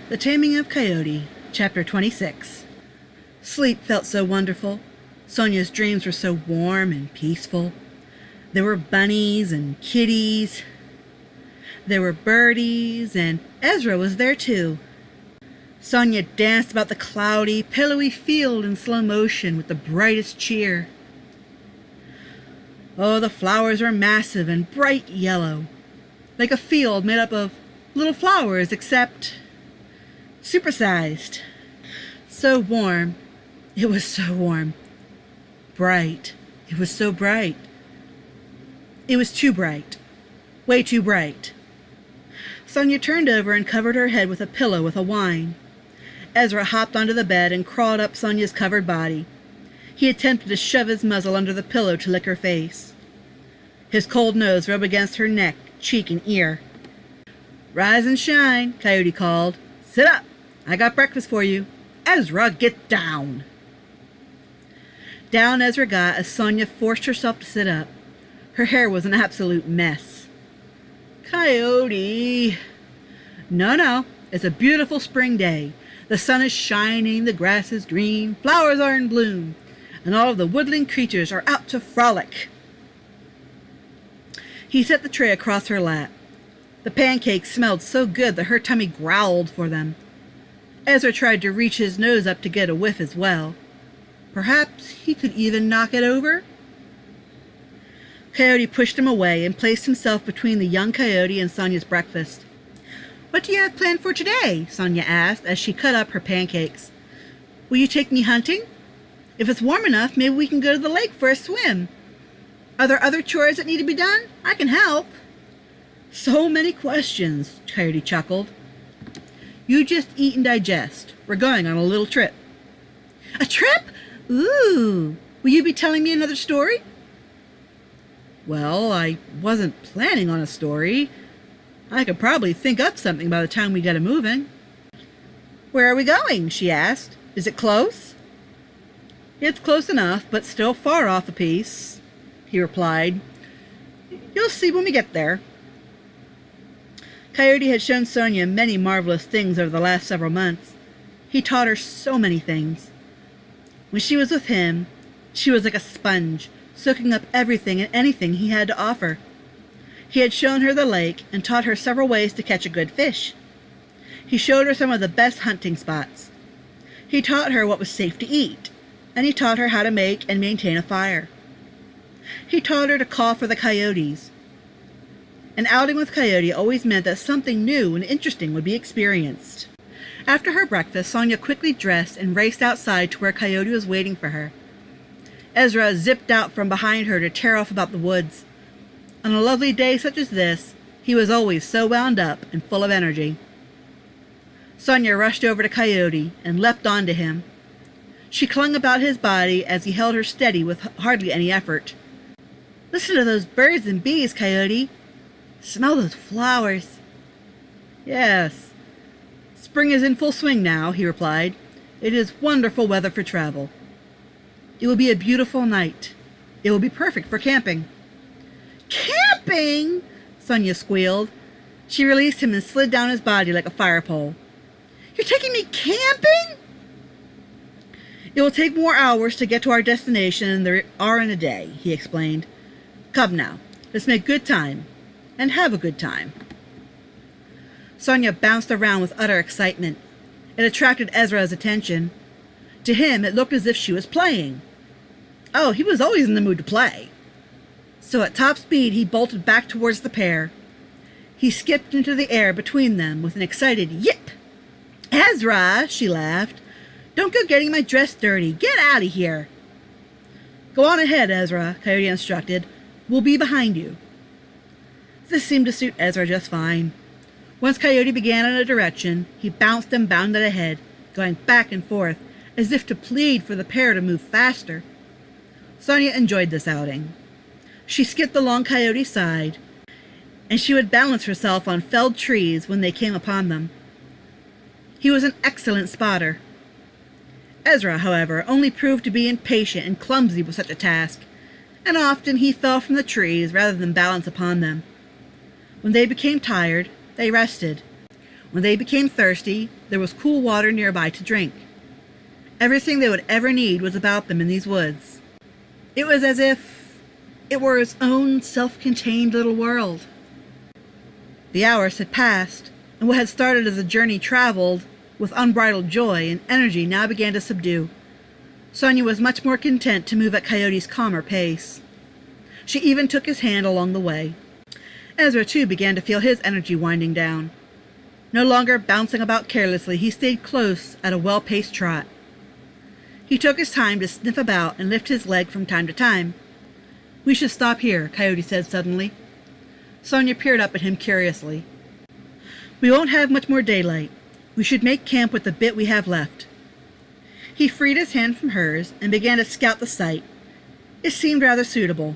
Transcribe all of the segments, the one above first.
The Taming of Coyote, Chapter 26. Sleep felt so wonderful. Sonia's dreams were so warm and peaceful. There were bunnies and kitties. There were birdies, and Ezra was there too. Sonia danced about the cloudy, pillowy field in slow motion with the brightest cheer. Oh, the flowers were massive and bright yellow, like a field made up of little flowers, except supersized. So warm. It was so warm. Bright. It was so bright. It was too bright. Way too bright. Sonia turned over and covered her head with a pillow with a whine. Ezra hopped onto the bed and crawled up Sonia's covered body. He attempted to shove his muzzle under the pillow to lick her face. His cold nose rubbed against her neck, cheek, and ear. "Rise and shine," Coyote called. "Sit up. I got breakfast for you. Ezra, get down." Down Ezra got as Sonia forced herself to sit up. Her hair was an absolute mess. "Coyote." No, it's a beautiful spring day. The sun is shining, the grass is green, flowers are in bloom, and all of the woodland creatures are out to frolic. He set the tray across her lap. The pancakes smelled so good that her tummy growled for them. Ezra tried to reach his nose up to get a whiff as well. Perhaps he could even knock it over? Coyote pushed him away and placed himself between the young coyote and Sonia's breakfast. "What do you have planned for today?" Sonia asked as she cut up her pancakes. "Will you take me hunting? If it's warm enough, maybe we can go to the lake for a swim. Are there other chores that need to be done? I can help." "So many questions," Coyote chuckled. "You just eat and digest. We're going on a little trip." "A trip? Ooh! Will you be telling me another story?" "Well, I wasn't planning on a story. I could probably think up something by the time we get it moving." "Where are we going?" she asked. "Is it close?" "It's close enough, but still far off a piece," he replied. "You'll see when we get there." Coyote had shown Sonia many marvelous things over the last several months. He taught her so many things. When she was with him, she was like a sponge, soaking up everything and anything he had to offer. He had shown her the lake and taught her several ways to catch a good fish. He showed her some of the best hunting spots. He taught her what was safe to eat, and he taught her how to make and maintain a fire. He taught her to call for the coyotes. An outing with Coyote always meant that something new and interesting would be experienced. After her breakfast, Sonia quickly dressed and raced outside to where Coyote was waiting for her. Ezra zipped out from behind her to tear off about the woods. On a lovely day such as this, he was always so wound up and full of energy. Sonia rushed over to Coyote and leapt onto him. She clung about his body as he held her steady with hardly any effort. "Listen to those birds and bees, Coyote. Smell those flowers." "Yes. Spring is in full swing now," he replied. "It is wonderful weather for travel. It will be a beautiful night. It will be perfect for camping." "Camping?" Sonia squealed. She released him and slid down his body like a fire pole. "You're taking me camping?" "It will take more hours to get to our destination than there are in a day," he explained. "Come now, let's make good time, and have a good time." Sonia bounced around with utter excitement. It attracted Ezra's attention. To him, it looked as if she was playing. Oh, he was always in the mood to play. So at top speed, he bolted back towards the pair. He skipped into the air between them with an excited yip. "Ezra," she laughed. "Don't go getting my dress dirty. Get out of here." "Go on ahead, Ezra," Coyote instructed. "We'll be behind you." This seemed to suit Ezra just fine. Once Coyote began in a direction, he bounced and bounded ahead, going back and forth, as if to plead for the pair to move faster. Sonia enjoyed this outing. She skipped along Coyote's side, and she would balance herself on felled trees when they came upon them. He was an excellent spotter. Ezra, however, only proved to be impatient and clumsy with such a task, and often he fell from the trees rather than balance upon them. When they became tired, they rested. When they became thirsty, there was cool water nearby to drink. Everything they would ever need was about them in these woods. It was as if it were its own self-contained little world. The hours had passed, and what had started as a journey traveled with unbridled joy and energy now began to subdue. Sonia was much more content to move at Coyote's calmer pace. She even took his hand along the way. Ezra, too, began to feel his energy winding down. No longer bouncing about carelessly, he stayed close at a well-paced trot. He took his time to sniff about and lift his leg from time to time. "We should stop here," Coyote said suddenly. Sonia peered up at him curiously. "We won't have much more daylight. We should make camp with the bit we have left." He freed his hand from hers and began to scout the site. It seemed rather suitable.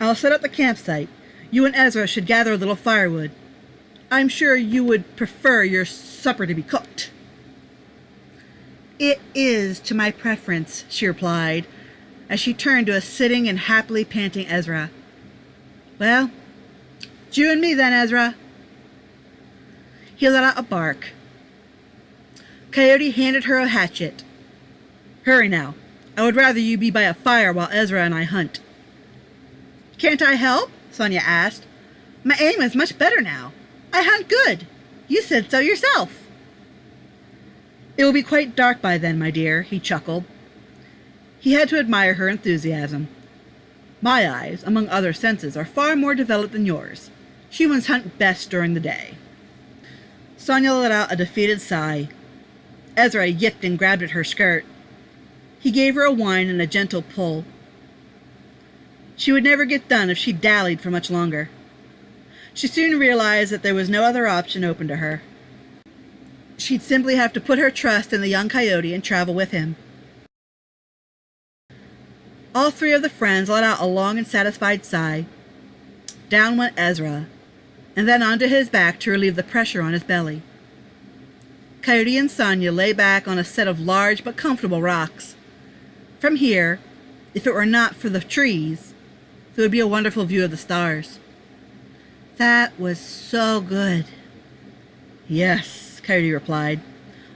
"I'll set up the campsite. You and Ezra should gather a little firewood. I'm sure you would prefer your supper to be cooked." "It is to my preference," she replied, as she turned to a sitting and happily panting Ezra. "Well, it's you and me then, Ezra." He let out a bark. Coyote handed her a hatchet. "Hurry now. I would rather you be by a fire while Ezra and I hunt." "Can't I help?" Sonia asked. "My aim is much better now. I hunt good. You said so yourself." "It will be quite dark by then, my dear," he chuckled. He had to admire her enthusiasm. "My eyes, among other senses, are far more developed than yours. Humans hunt best during the day." Sonia let out a defeated sigh. Ezra yipped and grabbed at her skirt. He gave her a whine and a gentle pull. She would never get done if she dallied for much longer. She soon realized that there was no other option open to her. She'd simply have to put her trust in the young Coyote and travel with him. All three of the friends let out a long and satisfied sigh. Down went Ezra, and then onto his back to relieve the pressure on his belly. Coyote and Sonia lay back on a set of large but comfortable rocks. From here, if it were not for the trees, there would be a wonderful view of the stars. "That was so good." "Yes," Coyote replied.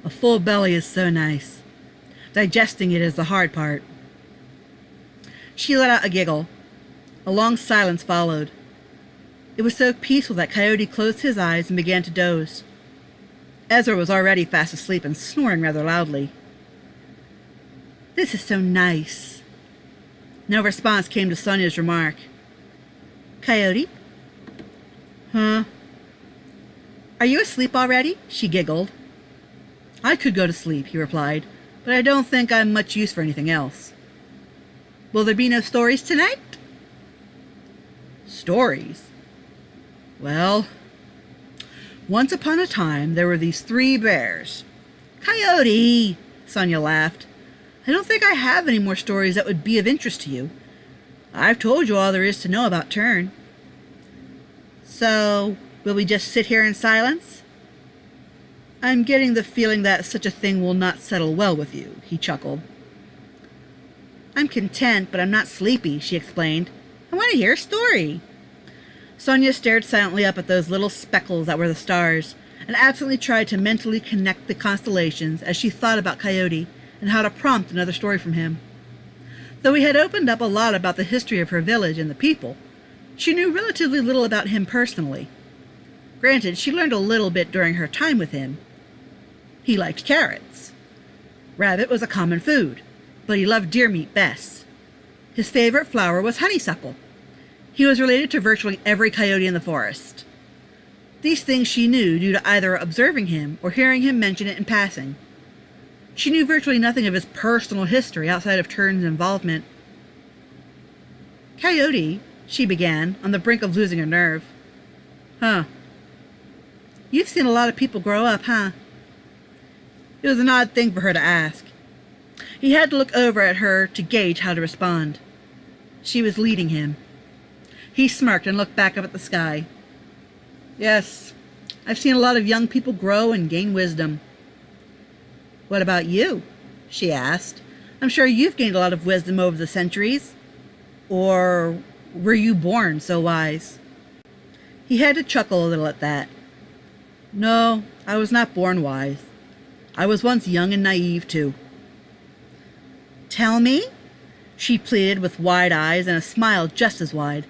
"A full belly is so nice. Digesting it is the hard part." She let out a giggle. A long silence followed. It was so peaceful that Coyote closed his eyes and began to doze. Ezra was already fast asleep and snoring rather loudly. "This is so nice." No response came to Sonia's remark. "Coyote?" "Huh?" "Are you asleep already?" she giggled. "I could go to sleep," he replied, "but I don't think I'm much use for anything else." "Will there be no stories tonight?" "Stories? Well, once upon a time there were these 3 bears." "Coyote!" Sonia laughed. "I don't think I have any more stories that would be of interest to you. I've told you all there is to know about Tern." "So, will we just sit here in silence?" "I'm getting the feeling that such a thing will not settle well with you," he chuckled. "I'm content, but I'm not sleepy," she explained. "I want to hear a story." Sonia stared silently up at those little speckles that were the stars, and absently tried to mentally connect the constellations as she thought about Coyote and how to prompt another story from him. Though he had opened up a lot about the history of her village and the people, she knew relatively little about him personally. Granted, she learned a little bit during her time with him. He liked carrots. Rabbit was a common food, but he loved deer meat best. His favorite flower was honeysuckle. He was related to virtually every coyote in the forest. These things she knew due to either observing him or hearing him mention it in passing. She knew virtually nothing of his personal history outside of Tern's involvement. "Coyote," she began, on the brink of losing her nerve. "Huh. You've seen a lot of people grow up, huh?" It was an odd thing for her to ask. He had to look over at her to gauge how to respond. She was leading him. He smirked and looked back up at the sky. "Yes, I've seen a lot of young people grow and gain wisdom." "What about you?" she asked. "I'm sure you've gained a lot of wisdom over the centuries. Or were you born so wise?" He had to chuckle a little at that. No, I was not born wise. I was once young and naive, too. Tell me? She pleaded with wide eyes and a smile just as wide.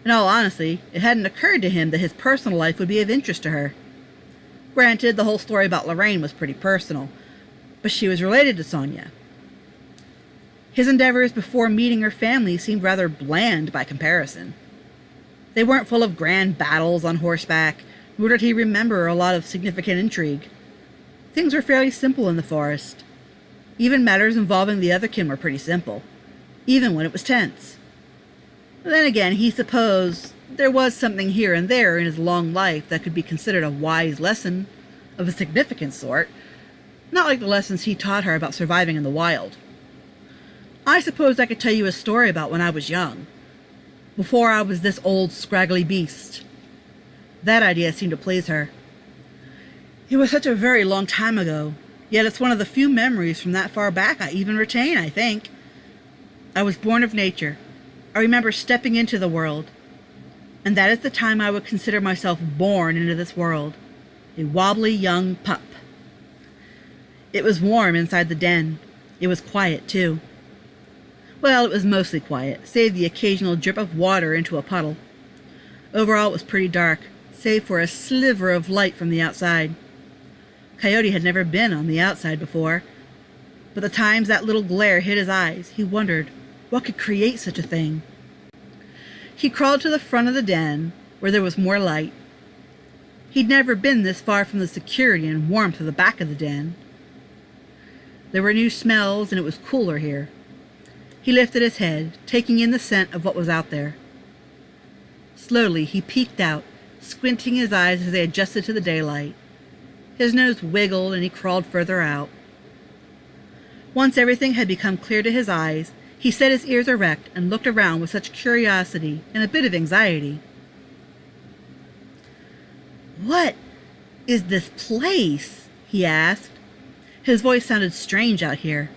In all honesty, it hadn't occurred to him that his personal life would be of interest to her. Granted, the whole story about Lorraine was pretty personal, but she was related to Sonia. His endeavors before meeting her family seemed rather bland by comparison. They weren't full of grand battles on horseback, nor did he remember a lot of significant intrigue. Things were fairly simple in the forest. Even matters involving the otherkin were pretty simple, even when it was tense. But then again, he supposed there was something here and there in his long life that could be considered a wise lesson of a significant sort, not like the lessons he taught her about surviving in the wild. I suppose I could tell you a story about when I was young, before I was this old scraggly beast. That idea seemed to please her. It was such a very long time ago, yet it's one of the few memories from that far back I even retain, I think. I was born of nature. I remember stepping into the world, and that is the time I would consider myself born into this world, a wobbly young pup. It was warm inside the den. It was quiet, too. Well, it was mostly quiet, save the occasional drip of water into a puddle. Overall, it was pretty dark, save for a sliver of light from the outside. Coyote had never been on the outside before, but the times that little glare hit his eyes, he wondered what could create such a thing. He crawled to the front of the den, where there was more light. He'd never been this far from the security and warmth of the back of the den. There were new smells, and it was cooler here. He lifted his head, taking in the scent of what was out there. Slowly, he peeked out, squinting his eyes as they adjusted to the daylight. His nose wiggled, and he crawled further out. Once everything had become clear to his eyes, he set his ears erect and looked around with such curiosity and a bit of anxiety. "What is this place?" he asked. His voice sounded strange out here.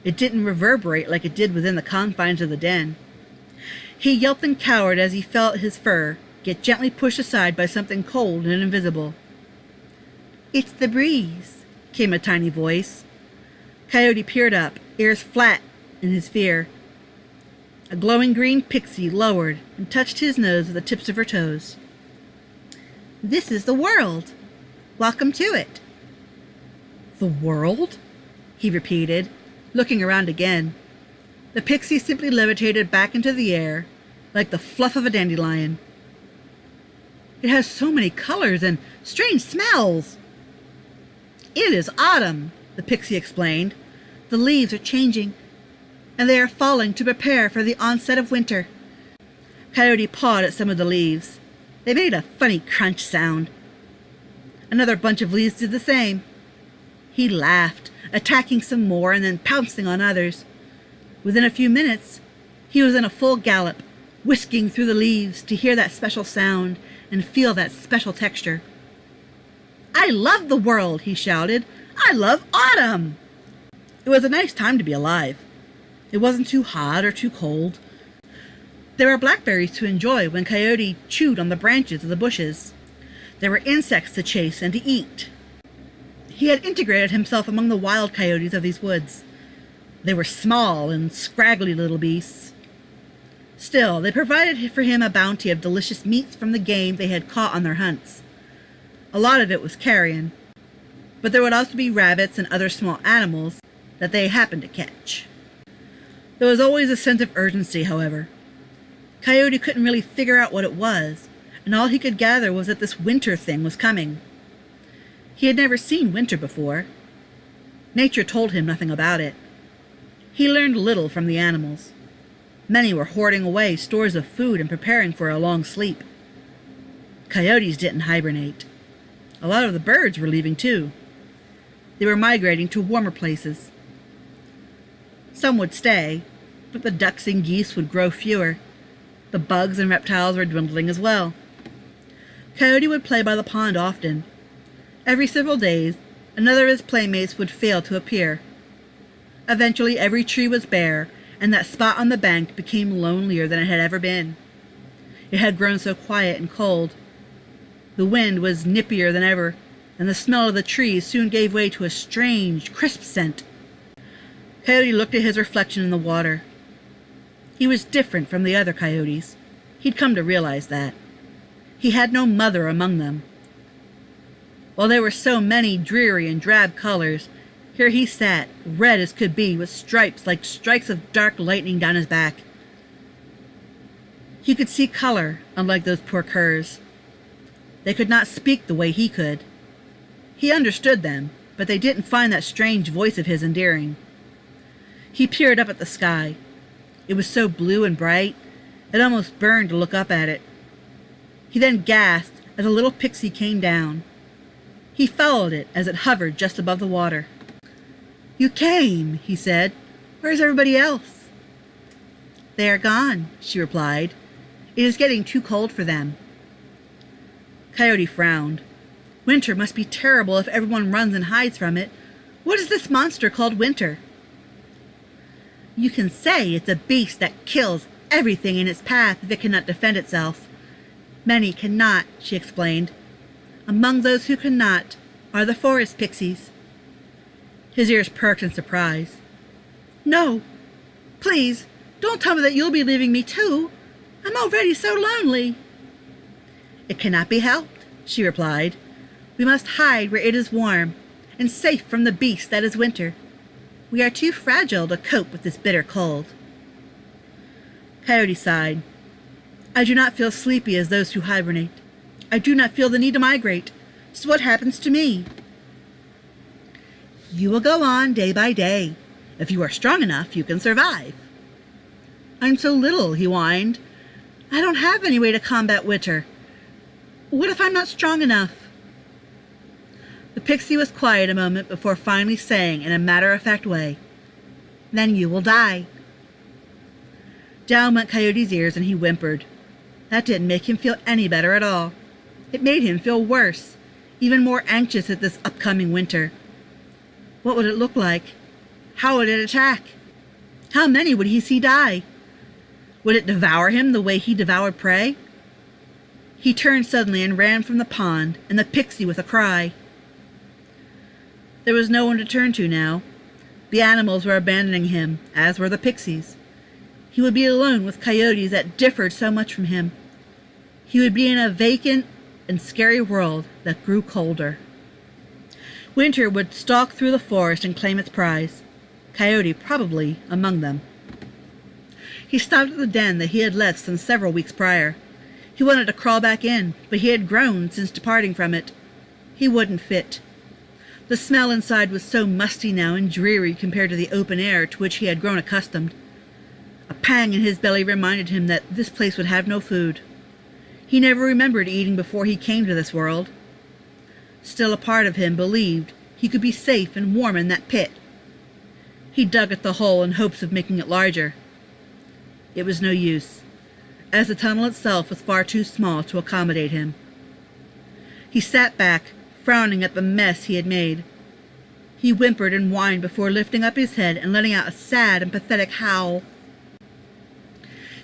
It didn't reverberate like it did within the confines of the den. He yelped and cowered as he felt his fur get gently pushed aside by something cold and invisible. "It's the breeze," came a tiny voice. Coyote peered up, ears flat in his fear. A glowing green pixie lowered and touched his nose with the tips of her toes. "This is the world. Welcome to it." "The world?" he repeated, looking around again. The pixie simply levitated back into the air, like the fluff of a dandelion. "It has so many colors and strange smells." "It is autumn," the pixie explained. "The leaves are changing, and they are falling to prepare for the onset of winter." Coyote pawed at some of the leaves. They made a funny crunch sound. Another bunch of leaves did the same. He laughed, attacking some more and then pouncing on others. Within a few minutes, he was in a full gallop, whisking through the leaves to hear that special sound and feel that special texture. "I love the world," he shouted. "I love autumn." It was a nice time to be alive. It wasn't too hot or too cold. There were blackberries to enjoy when Coyote chewed on the branches of the bushes. There were insects to chase and to eat. He had integrated himself among the wild coyotes of these woods. They were small and scraggly little beasts. Still, they provided for him a bounty of delicious meats from the game they had caught on their hunts. A lot of it was carrion, but there would also be rabbits and other small animals that they happened to catch. There was always a sense of urgency, however. Coyote couldn't really figure out what it was, and all he could gather was that this winter thing was coming. He had never seen winter before. Nature told him nothing about it. He learned little from the animals. Many were hoarding away stores of food and preparing for a long sleep. Coyotes didn't hibernate. A lot of the birds were leaving too. They were migrating to warmer places. Some would stay, but the ducks and geese would grow fewer. The bugs and reptiles were dwindling as well. Coyote would play by the pond often. Every several days, another of his playmates would fail to appear. Eventually, every tree was bare, and that spot on the bank became lonelier than it had ever been. It had grown so quiet and cold. The wind was nippier than ever, and the smell of the trees soon gave way to a strange, crisp scent. Coyote looked at his reflection in the water. He was different from the other coyotes. He'd come to realize that. He had no mother among them. While there were so many dreary and drab colors, here he sat, red as could be, with stripes like strikes of dark lightning down his back. He could see color, unlike those poor curs. They could not speak the way he could. He understood them, but they didn't find that strange voice of his endearing. He peered up at the sky. It was so blue and bright, it almost burned to look up at it. He then gasped as a little pixie came down. He followed it as it hovered just above the water. "You came," he said. "Where's everybody else?" "They are gone," she replied. "It is getting too cold for them." Coyote frowned. Winter must be terrible if everyone runs and hides from it. What is this monster called Winter? "You can say it's a beast that kills everything in its path if it cannot defend itself. Many cannot," she explained. "Among those who cannot are the forest pixies." His ears perked in surprise. "No, please, don't tell me that you'll be leaving me too. I'm already so lonely." "It cannot be helped," she replied. "We must hide where it is warm and safe from the beast that is Winter. We are too fragile to cope with this bitter cold." Coyote sighed. "I do not feel sleepy as those who hibernate. I do not feel the need to migrate. So what happens to me?" "You will go on day by day. If you are strong enough, you can survive." "I'm so little," he whined. "I don't have any way to combat Winter. What if I'm not strong enough?" The pixie was quiet a moment before finally saying in a matter-of-fact way, "Then you will die." Down went Coyote's ears and he whimpered. That didn't make him feel any better at all. It made him feel worse, even more anxious at this upcoming winter. What would it look like? How would it attack? How many would he see die? Would it devour him the way he devoured prey? He turned suddenly and ran from the pond, and the pixie with a cry. There was no one to turn to now. The animals were abandoning him, as were the pixies. He would be alone with coyotes that differed so much from him. He would be in a vacant and scary world that grew colder. Winter would stalk through the forest and claim its prize, Coyote probably among them. He stopped at the den that he had left some several weeks prior. He wanted to crawl back in, but he had grown since departing from it. He wouldn't fit. The smell inside was so musty now and dreary compared to the open air to which he had grown accustomed. A pang in his belly reminded him that this place would have no food. He never remembered eating before he came to this world. Still, a part of him believed he could be safe and warm in that pit. He dug at the hole in hopes of making it larger. It was no use, as the tunnel itself was far too small to accommodate him. He sat back, frowning at the mess he had made. He whimpered and whined before lifting up his head and letting out a sad and pathetic howl.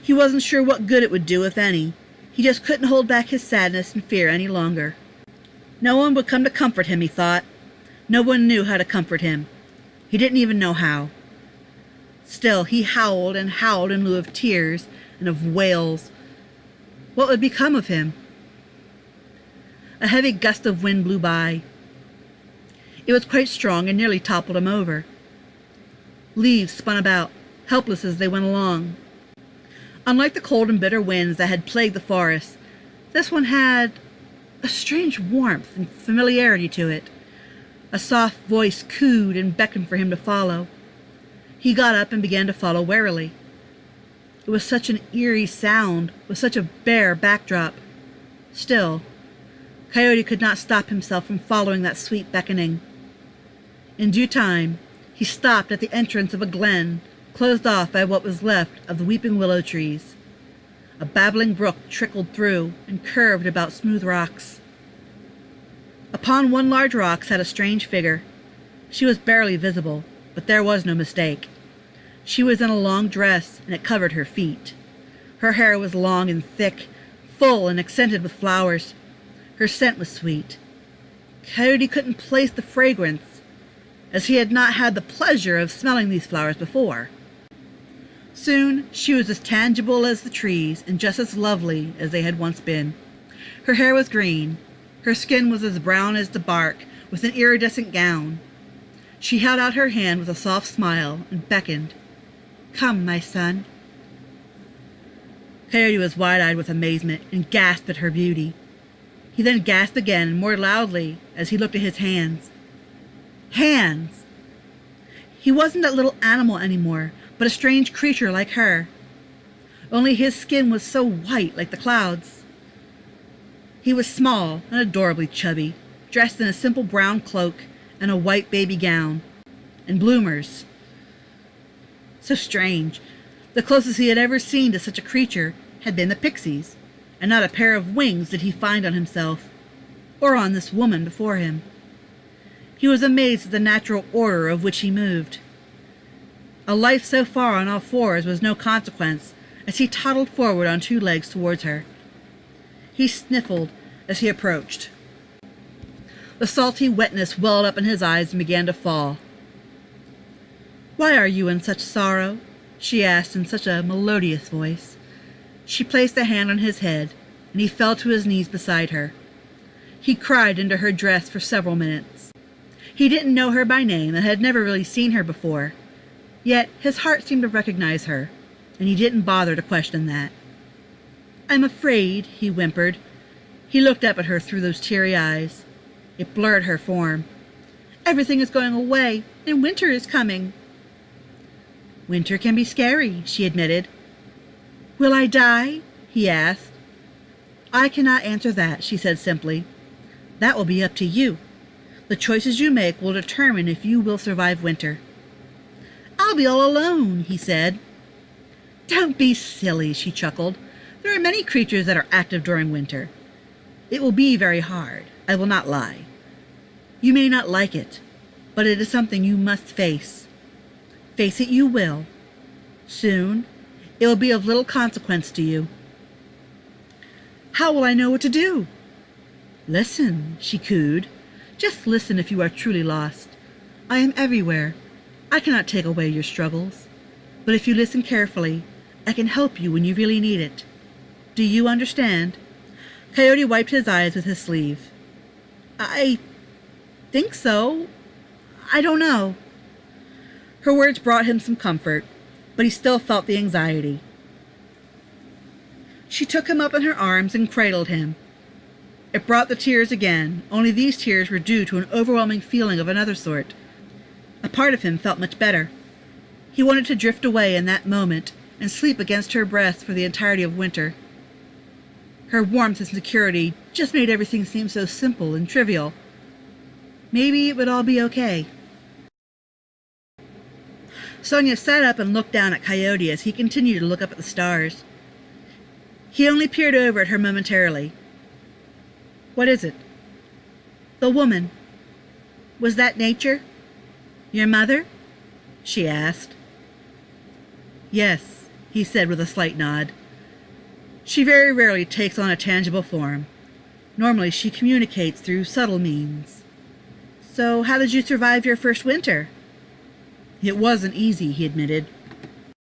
He wasn't sure what good it would do, if any. He just couldn't hold back his sadness and fear any longer. No one would come to comfort him, he thought. No one knew how to comfort him. He didn't even know how. Still, he howled and howled in lieu of tears and of wails. What would become of him? A heavy gust of wind blew by. It was quite strong and nearly toppled him over. Leaves spun about, helpless as they went along. Unlike the cold and bitter winds that had plagued the forest, this one had a strange warmth and familiarity to it. A soft voice cooed and beckoned for him to follow. He got up and began to follow warily. It was such an eerie sound, with such a bare backdrop. Still, Coyote could not stop himself from following that sweet beckoning. In due time, he stopped at the entrance of a glen, closed off by what was left of the weeping willow trees. A babbling brook trickled through and curved about smooth rocks. Upon one large rock sat a strange figure. She was barely visible, but there was no mistake. She was in a long dress, and it covered her feet. Her hair was long and thick, full and accented with flowers. Her scent was sweet. Coyote couldn't place the fragrance, as he had not had the pleasure of smelling these flowers before. Soon she was as tangible as the trees and just as lovely as they had once been. Her hair was green. Her skin was as brown as the bark, with an iridescent gown. She held out her hand with a soft smile and beckoned. "Come, my son." Coyote was wide-eyed with amazement and gasped at her beauty. He then gasped again, more loudly, as he looked at his hands. Hands! He wasn't that little animal anymore, but a strange creature like her. Only his skin was so white, like the clouds. He was small and adorably chubby, dressed in a simple brown cloak and a white baby gown, and bloomers. So strange. The closest he had ever seen to such a creature had been the pixies, and not a pair of wings did he find on himself, or on this woman before him. He was amazed at the natural order of which he moved. A life so far on all fours was no consequence, as he toddled forward on 2 legs towards her. He sniffled as he approached. The salty wetness welled up in his eyes and began to fall. "Why are you in such sorrow?" she asked in such a melodious voice. She placed a hand on his head, and he fell to his knees beside her. He cried into her dress for several minutes. He didn't know her by name and had never really seen her before, yet his heart seemed to recognize her, and he didn't bother to question that. "I'm afraid," he whimpered. He looked up at her through those teary eyes. It blurred her form. "Everything is going away, and winter is coming." "Winter can be scary," she admitted. "Will I die?" he asked. "I cannot answer that," she said simply. "That will be up to you. The choices you make will determine if you will survive winter." "I'll be all alone," he said. "Don't be silly," she chuckled. "There are many creatures that are active during winter. It will be very hard, I will not lie. You may not like it, but it is something you must face. Face it you will. Soon, it will be of little consequence to you." "How will I know what to do?" "Listen," she cooed. "Just listen if you are truly lost. I am everywhere. I cannot take away your struggles. But if you listen carefully, I can help you when you really need it. Do you understand?" Coyote wiped his eyes with his sleeve. "I think so. I don't know." Her words brought him some comfort, but he still felt the anxiety. She took him up in her arms and cradled him. It brought the tears again, only these tears were due to an overwhelming feeling of another sort. A part of him felt much better. He wanted to drift away in that moment and sleep against her breast for the entirety of winter. Her warmth and security just made everything seem so simple and trivial. Maybe it would all be okay. Sonia sat up and looked down at Coyote as he continued to look up at the stars. He only peered over at her momentarily. "What is it?" "The woman. Was that nature? Your mother?" she asked. "Yes," he said with a slight nod. "She very rarely takes on a tangible form. Normally she communicates through subtle means." "So how did you survive your first winter?" "It wasn't easy," he admitted.